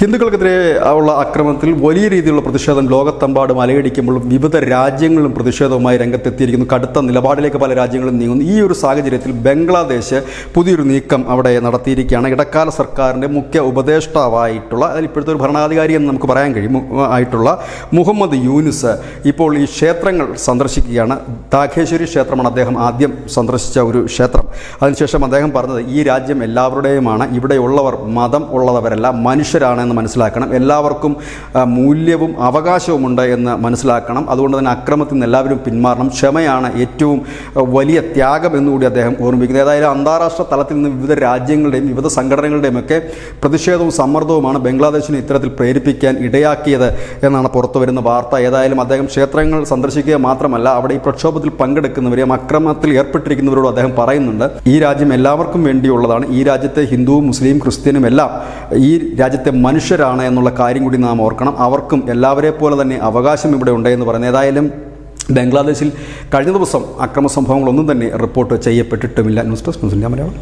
ഹിന്ദുക്കൾക്കെതിരെ ഉള്ള ആക്രമണത്തിൽ വലിയ രീതിയിലുള്ള പ്രതിഷേധം ലോകത്തെമ്പാടും അലയടിക്കുമ്പോഴും വിവിധ രാജ്യങ്ങളും പ്രതിഷേധവുമായി രംഗത്തെത്തിയിരിക്കുന്നു. കടുത്ത നിലപാടിലേക്ക് പല രാജ്യങ്ങളും നീങ്ങുന്നു. ഈ ഒരു സാഹചര്യത്തിൽ ബംഗ്ലാദേശ് പുതിയൊരു നീക്കം അവിടെ നടത്തിയിരിക്കുകയാണ്. ഇടക്കാല സർക്കാരിൻ്റെ മുഖ്യ ഉപദേഷ്ടാവായിട്ടുള്ള, അതിൽ ഇപ്പോഴത്തെ ഒരു ഭരണാധികാരി എന്ന് നമുക്ക് പറയാൻ കഴിയും, ആയിട്ടുള്ള മുഹമ്മദ് യൂനുസ് ഇപ്പോൾ ഈ ക്ഷേത്രങ്ങൾ സന്ദർശിക്കുകയാണ്. താഖേശ്വരി ക്ഷേത്രമാണ് അദ്ദേഹം ആദ്യം സന്ദർശിച്ച ഒരു ക്ഷേത്രം. അതിനുശേഷം അദ്ദേഹം പറഞ്ഞത്, ഈ രാജ്യം എല്ലാവരുടെയുമാണ്, ഇവിടെയുള്ളവർ മതം ഉള്ളവരല്ല, മനുഷ്യരാണ് എന്ന് മനസ്സിലാക്കണം. എല്ലാവർക്കും മൂല്യവും അവകാശവുമുണ്ട് എന്ന് മനസ്സിലാക്കണം. അതുകൊണ്ട് തന്നെ അക്രമത്തിൽ നിന്ന് എല്ലാവരും പിന്മാറണം. ക്ഷമയാണ് ഏറ്റവും വലിയ ത്യാഗം എന്നുകൂടി അദ്ദേഹം ഓർമ്മിക്കുന്നത്. ഏതായാലും അന്താരാഷ്ട്ര തലത്തിൽ നിന്ന് വിവിധ രാജ്യങ്ങളുടെയും വിവിധ സംഘടനകളുടെയും ഒക്കെ പ്രതിഷേധവും സമ്മർദ്ദവുമാണ് ബംഗ്ലാദേശിനെ ഇത്തരത്തിൽ പ്രേരിപ്പിക്കാൻ ഇടയാക്കിയത് എന്നാണ് പുറത്തു വരുന്ന വാർത്ത. ഏതായാലും അദ്ദേഹം ക്ഷേത്രങ്ങൾ സന്ദർശിക്കുക മാത്രമല്ല, അവിടെ ഈ പ്രക്ഷോഭത്തിൽ പങ്കെടുക്കുന്നവരെയും അക്രമത്തിൽ ഏർപ്പെട്ടിരിക്കുന്നവരോട് അദ്ദേഹം പറയുന്നുണ്ട്, ഈ രാജ്യം എല്ലാവർക്കും വേണ്ടിയുള്ളതാണ്. ഈ രാജ്യത്തെ ഹിന്ദുവും മുസ്ലിം ക്രിസ്ത്യനും എല്ലാം ഈ രാജ്യത്തെ മനുഷ്യരാണ് എന്നുള്ള കാര്യം കൂടി നാം ഓർക്കണം. അവർക്കും എല്ലാവരെ പോലെ തന്നെ അവകാശം ഇവിടെ ഉണ്ട് എന്ന് പറയുന്നത്. ഏതായാലും ബംഗ്ലാദേശിൽ കഴിഞ്ഞ ദിവസം അക്രമ സംഭവങ്ങളൊന്നും തന്നെ റിപ്പോർട്ട് ചെയ്യപ്പെട്ടിട്ടുമില്ല. News desk Malayalam.